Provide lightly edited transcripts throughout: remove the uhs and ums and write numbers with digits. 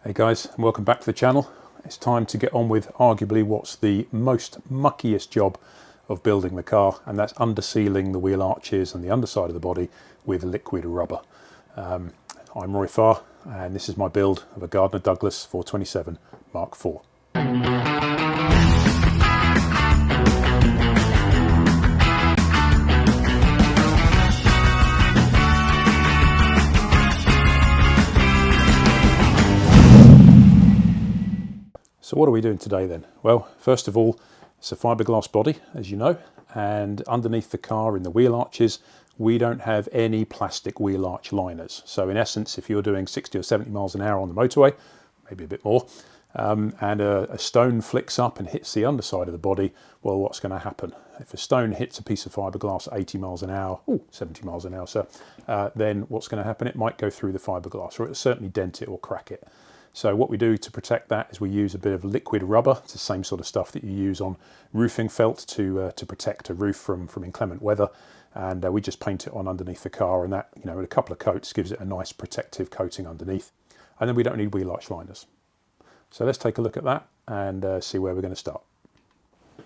Hey guys, and welcome back to the channel. It's time to get on with arguably what's the most muckiest job of building the car, and that's undersealing the wheel arches and the underside of the body with liquid rubber. I'm Roy Farr, and this is my build of a Gardner Douglas 427 Mark IV. So what are we doing today then? Well, first of all, it's a fiberglass body, as you know, and underneath the car in the wheel arches, we don't have any plastic wheel arch liners. So in essence, if you're doing 60 or 70 miles an hour on the motorway, maybe a bit more, and a stone flicks up and hits the underside of the body, well, what's going to happen? If a stone hits a piece of fiberglass at 80 miles an hour, 70 miles an hour, so then what's going to happen? It might go through the fiberglass, or it'll certainly dent it or crack it. So what we do to protect that is we use a bit of liquid rubber. It's the same sort of stuff that you use on roofing felt to protect a roof from inclement weather. And we just paint it on underneath the car, and that, in a couple of coats gives it a nice protective coating underneath. And then we don't need wheel arch liners. So let's take a look at that and see where we're going to start.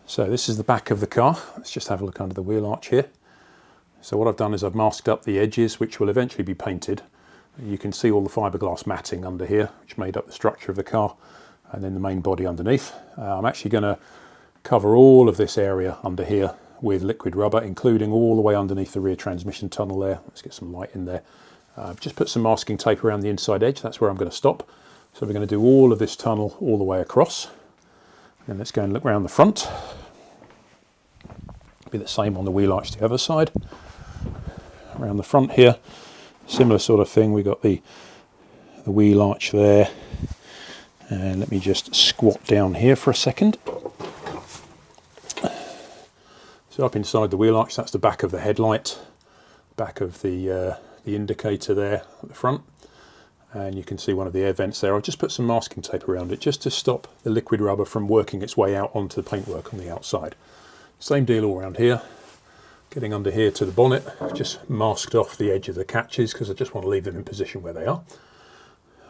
So this is the back of the car. Let's just have a look under the wheel arch here. So what I've done is I've masked up the edges, which will eventually be painted. You can see all the fiberglass matting under here, which made up the structure of the car, and then the main body underneath. I'm actually going to cover all of this area under here with liquid rubber, including all the way underneath the rear transmission tunnel there. Let's get some light in there. Just put some masking tape around the inside edge. That's where I'm going to stop. So we're going to do all of this tunnel all the way across. And let's go and look around the front. Be the same on the wheel arch the other side. Around the front here, similar sort of thing. We got the wheel arch there, and let me just squat down here for a second. So up inside the wheel arch, that's the back of the headlight, back of the indicator there at the front, and you can see one of the air vents there. I'll just put some masking tape around it just to stop the liquid rubber from working its way out onto the paintwork on the outside. Same deal all around here. Getting under here to the bonnet, just masked off the edge of the catches because I just want to leave them in position where they are.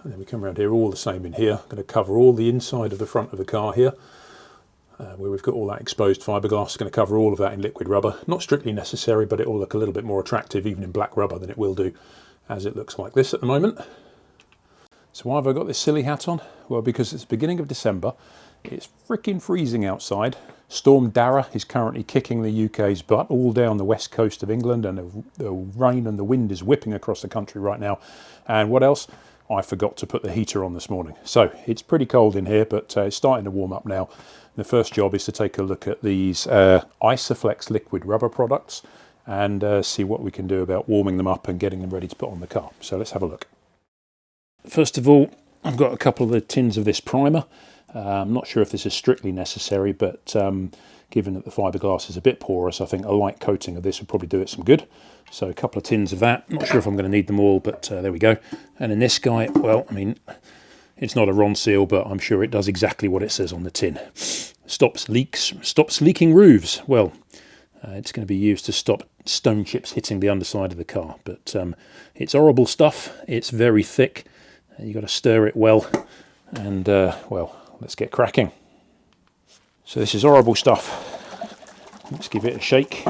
And then we come around here, all the same in here. I'm going to cover all the inside of the front of the car here, where we've got all that exposed fiberglass. Going to cover all of that in liquid rubber. Not strictly necessary, but it will look a little bit more attractive even in black rubber than it will do as it looks like this at the moment. So why have I got this silly hat on? Well, because it's the beginning of December. It's freaking freezing outside. Storm Dara is currently kicking the UK's butt all down the west coast of England, and the rain and the wind is whipping across the country right now. And what else? I forgot to put the heater on this morning. So it's pretty cold in here, but it's starting to warm up now. The first job is to take a look at these Isoflex liquid rubber products and see what we can do about warming them up and getting them ready to put on the car. So let's have a look. First of all, I've got a couple of the tins of this primer. I'm not sure if this is strictly necessary, but given that the fiberglass is a bit porous, I think a light coating of this would probably do it some good. So a couple of tins of that. Not sure if I'm going to need them all, but there we go. And in this guy, well, I mean, it's not a Ron seal, but I'm sure it does exactly what it says on the tin. Stops leaking roofs. Well, it's going to be used to stop stone chips hitting the underside of the car. But it's horrible stuff. It's very thick. You've got to stir it well. And, well, let's get cracking. So this is horrible stuff. Let's give it a shake.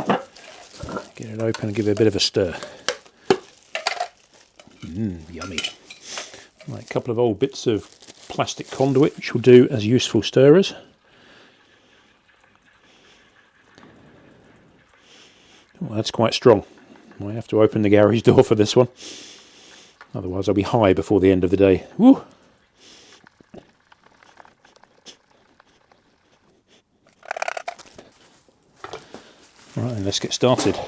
Get it open and give it a bit of a stir. Yummy. Right, a couple of old bits of plastic conduit, which will do as useful stirrers. Oh, that's quite strong. Might have to open the garage door for this one. Otherwise I'll be high before the end of the day. Woo! Right, then let's get started.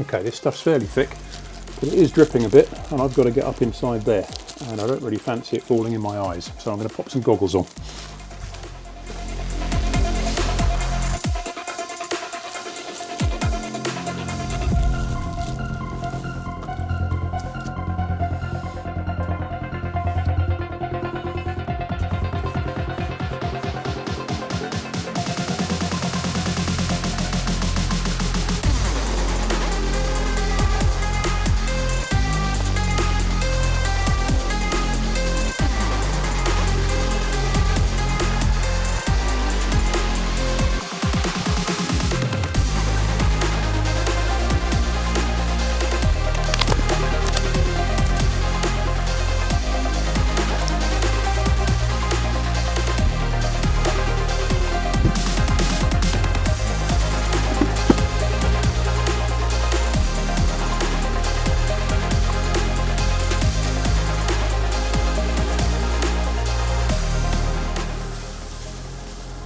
Okay, this stuff's fairly thick, but it is dripping a bit, and I've got to get up inside there, and I don't really fancy it falling in my eyes, so I'm going to pop some goggles on.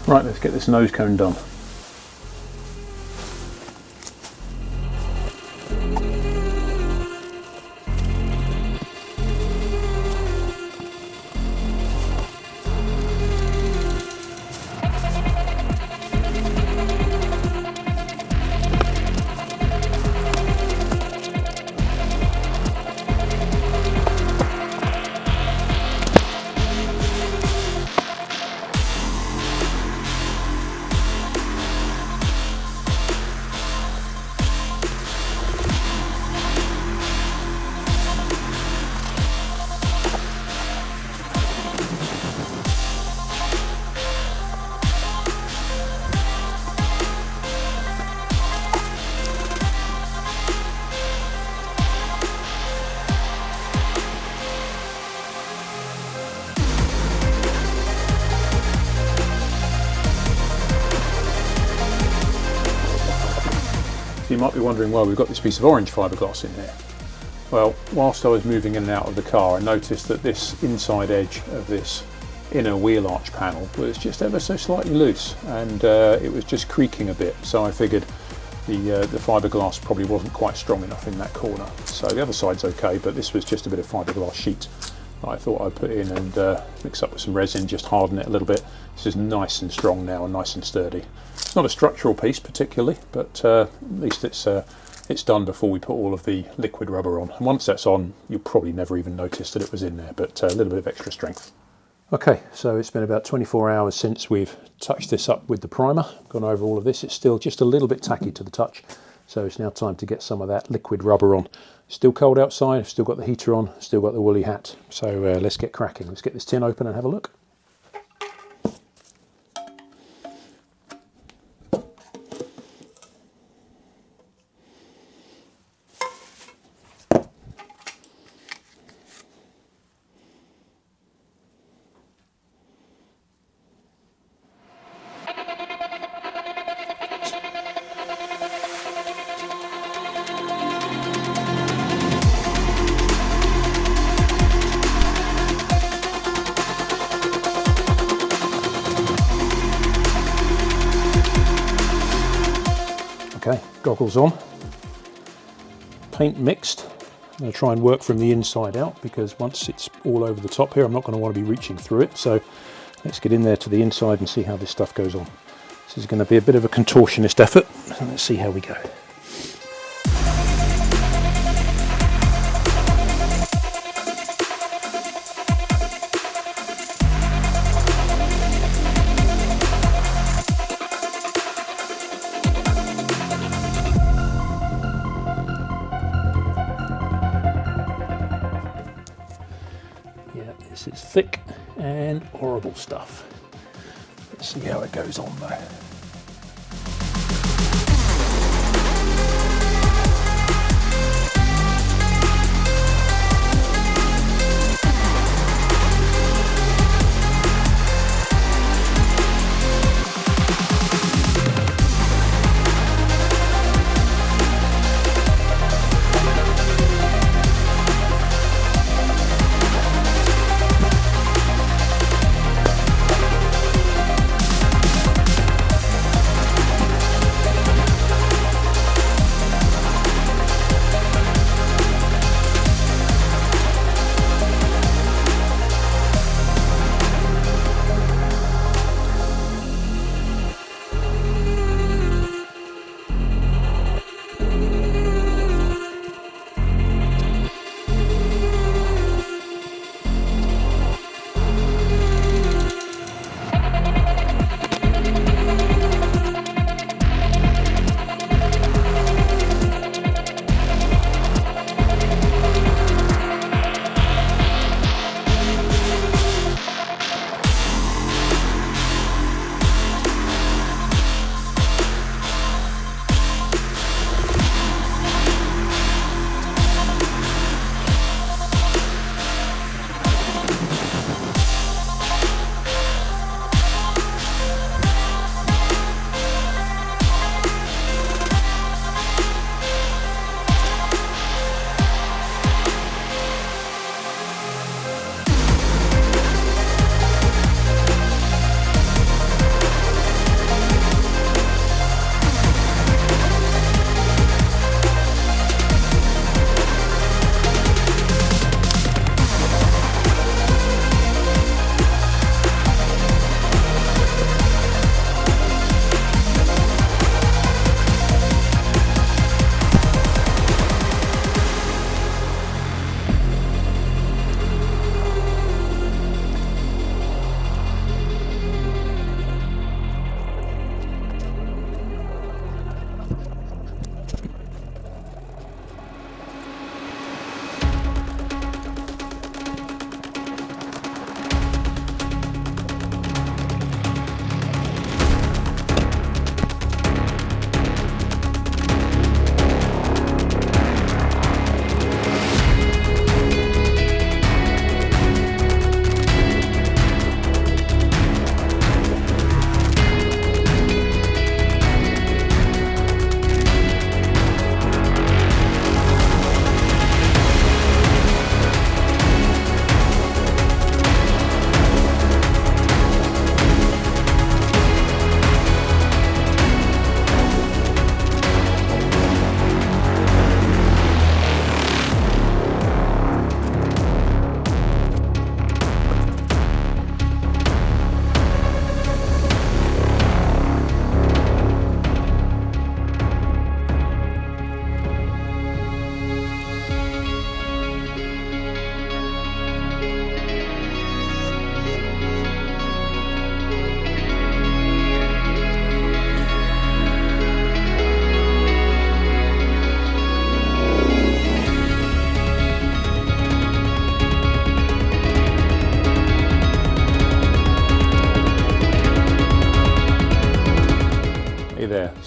Right, let's get this nose cone done. You might be wondering why we've got this piece of orange fiberglass in there. Well, whilst I was moving in and out of the car, I noticed that this inside edge of this inner wheel arch panel was just ever so slightly loose, and it was just creaking a bit, so I figured the fiberglass probably wasn't quite strong enough in that corner. So the other side's okay, but this was just a bit of fiberglass sheet that I thought I'd put in and mix up with some resin, just harden it a little bit. This is nice and strong now and nice and sturdy. It's not a structural piece particularly, but at least it's done before we put all of the liquid rubber on. And once that's on, you'll probably never even notice that it was in there, but a little bit of extra strength. Okay, so it's been about 24 hours since we've touched this up with the primer, gone over all of this. It's still just a little bit tacky to the touch, so it's now time to get some of that liquid rubber on. Still cold outside, I've still got the heater on, still got the woolly hat, so let's get cracking. Let's get this tin open and have a look. Okay, goggles on, paint mixed. I'm going to try and work from the inside out, because once it's all over the top here, I'm not going to want to be reaching through it. So let's get in there to the inside and see how this stuff goes on. This is going to be a bit of a contortionist effort, so let's see how we go. This is thick and horrible stuff. Let's see how it goes on though.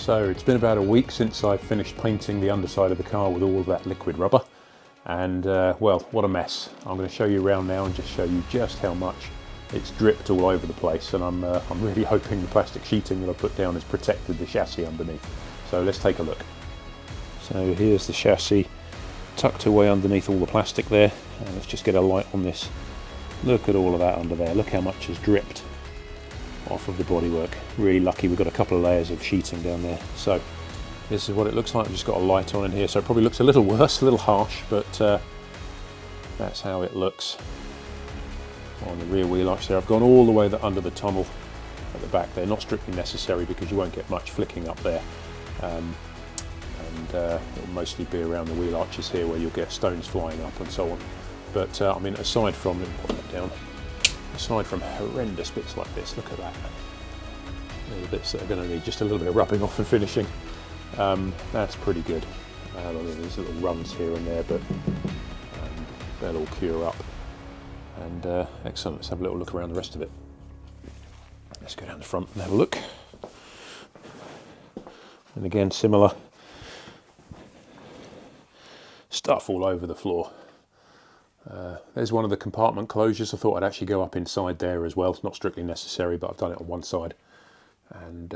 So it's been about a week since I finished painting the underside of the car with all of that liquid rubber, and well, what a mess. I'm going to show you around now and just show you just how much it's dripped all over the place, and I'm really hoping the plastic sheeting that I put down has protected the chassis underneath. So let's take a look. So here's the chassis tucked away underneath all the plastic there, and let's just get a light on this. Look at all of that under there, look how much has dripped off of the bodywork. Really lucky we've got a couple of layers of sheeting down there. So this is what it looks like. I've just got a light on in here, so it probably looks a little worse, a little harsh, but that's how it looks on the rear wheel arch there. I've gone all the way under the tunnel at the back there, not strictly necessary because you won't get much flicking up there, and it'll mostly be around the wheel arches here where you'll get stones flying up and so on. But I mean, aside from, let me put that down, aside from horrendous bits like this, look at that. Little bits that are going to need just a little bit of rubbing off and finishing. That's pretty good. There's little runs here and there, but they'll all cure up. And excellent, let's have a little look around the rest of it. Let's go down the front and have a look. And again, similar stuff all over the floor. There's one of the compartment closures. I thought I'd actually go up inside there as well. It's not strictly necessary, but I've done it on one side. And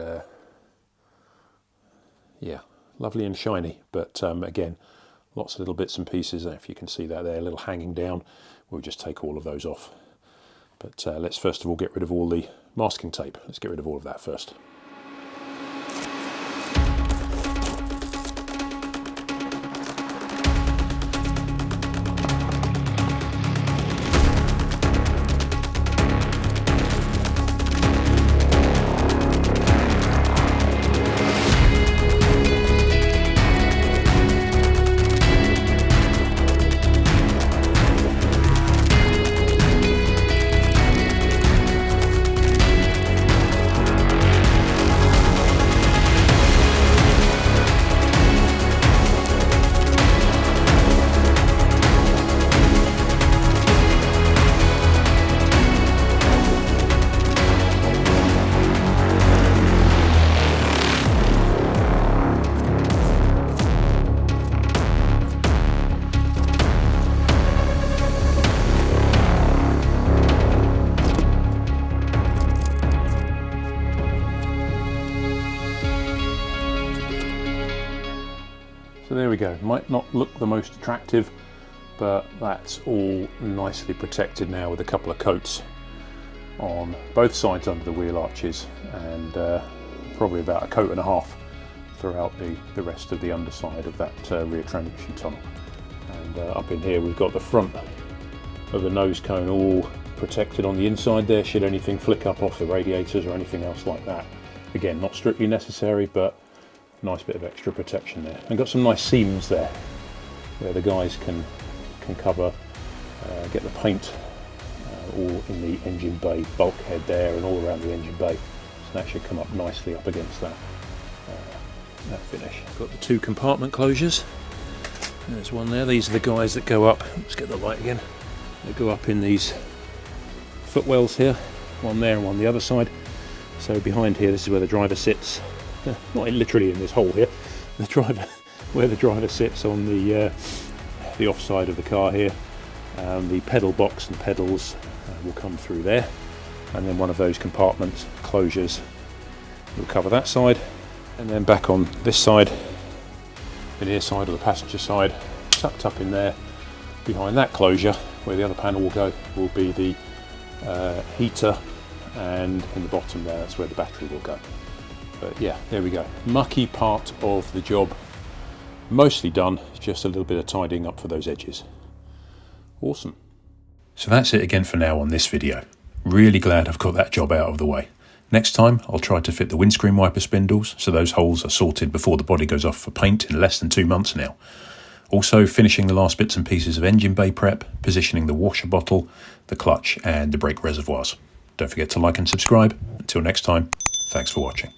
yeah, lovely and shiny. But again, lots of little bits and pieces. If you can see that there, a little hanging down. We'll just take all of those off. But let's first of all get rid of all the masking tape. Let's get rid of all of that first. So there we go. Might not look the most attractive, but that's all nicely protected now with a couple of coats on both sides under the wheel arches, and probably about a coat and a half throughout the rest of the underside of that rear transmission tunnel. And up in here we've got the front of the nose cone all protected on the inside there, should anything flick up off the radiators or anything else like that. Again, not strictly necessary, but nice bit of extra protection there. And got some nice seams there where the guys can cover, get the paint all in the engine bay bulkhead there and all around the engine bay. So that should come up nicely up against that finish. Got the two compartment closures. There's one there. These are the guys that go up. Let's get the light again. They go up in these footwells here, one there and one the other side. So behind here, this is where the driver sits. Not literally in this hole here. The driver, where the driver sits on the offside of the car here. The pedal box and pedals will come through there, and then one of those compartment closures will cover that side, and then back on this side, the near side or the passenger side, tucked up in there behind that closure where the other panel will go, will be the heater, and in the bottom there, that's where the battery will go. But yeah, there we go. Mucky part of the job, mostly done, just a little bit of tidying up for those edges. Awesome. So that's it again for now on this video. Really glad I've got that job out of the way. Next time I'll try to fit the windscreen wiper spindles so those holes are sorted before the body goes off for paint in less than 2 months now. Also finishing the last bits and pieces of engine bay prep, positioning the washer bottle, the clutch and the brake reservoirs. Don't forget to like and subscribe. Until next time, thanks for watching.